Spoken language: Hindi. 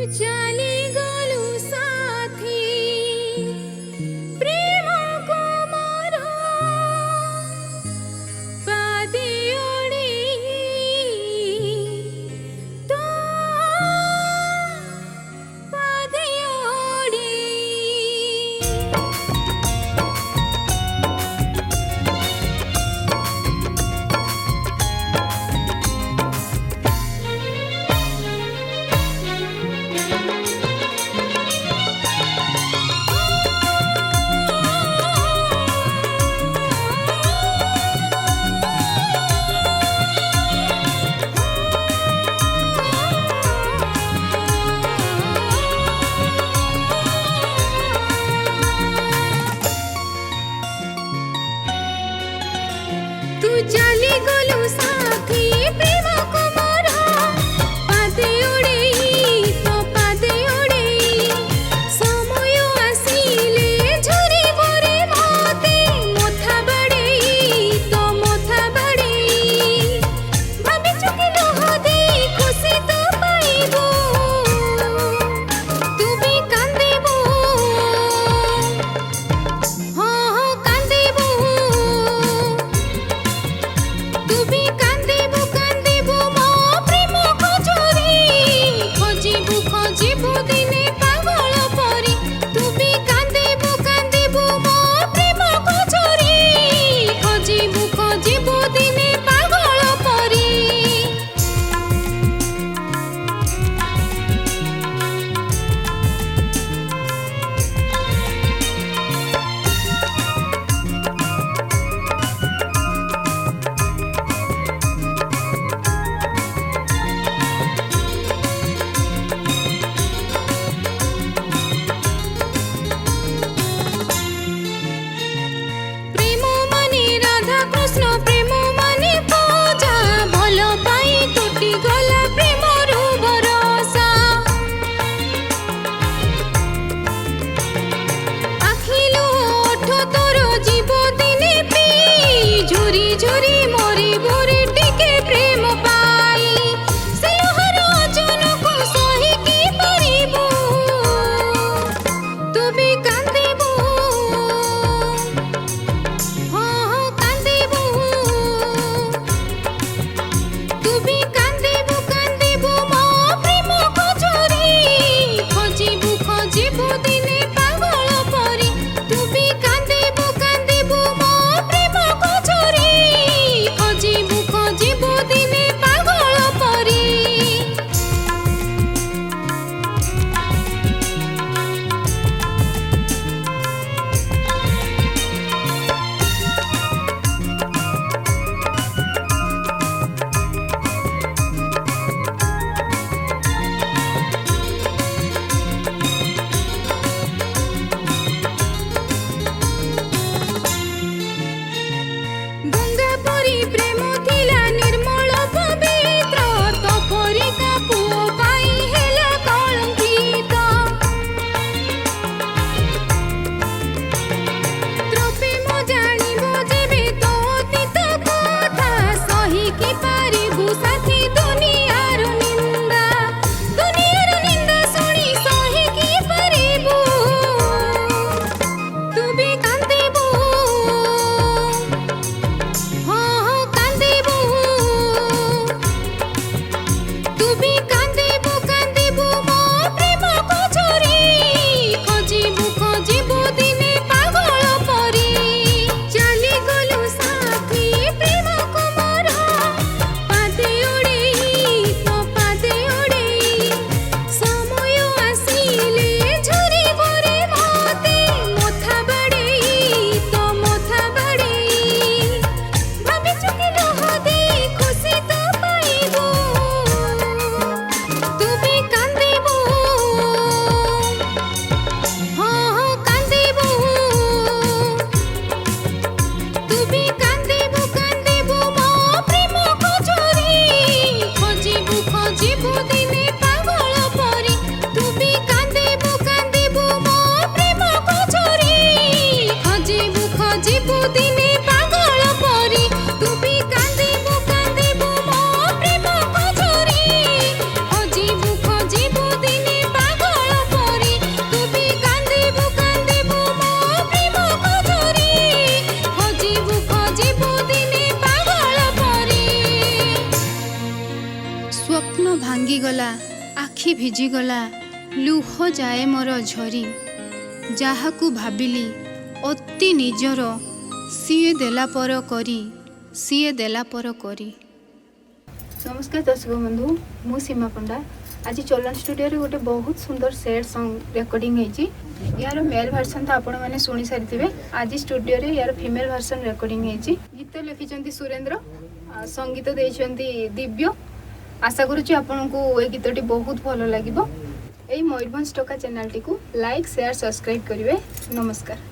ଚାଲି ଗଲୁ ସାଥୀ ପ୍ରେମକୁ ମୋର ପାଦେ ଓଢ଼େଇ ତୋ ପାଦେ तू चली गलु साथी प्रेमको मोर पादे ओढ़ेई तो पादे ओढ़ेई समय आसिले झरी परे मते मथा बड़ेई तो मथा बड़ेई भाभी चुकी लुह देई खुशी तो पाइबो तू भी कांदेबो हो कांदेबो तू भी कांदेबो कांदेबो ଚାଲିଗଲା ଆଖି ଭିଜିଗଲା ଲୁହ ଯାଏ ମୋର ଝରି ଯାହାକୁ ଭାବିଲି ଅତି ନିଜର ସିଏ ଦେଲା ପର କରି। नमस्कार दर्शक बंधु मु सीमा पंडा आज चलन स्टूडियो रे गोटे बहुत सुंदर सैड सॉन्ग रिकॉर्डिंग होईची। यार मेल वर्जन तो आपण माने सुनी सारिथिबे। आज स्टूडियो रे यार फीमेल वर्जन रिकॉर्डिंग होईची। गीत लिखिचंती सुरेंद्र, संगीत देइचंती दिव्य। आशा करूची आपनको ए गीतटी बहुत भलो लागिबो। एई मयूरभंज टोका चैनल टी को लाइक शेयर सब्सक्राइब करिवे। नमस्कार।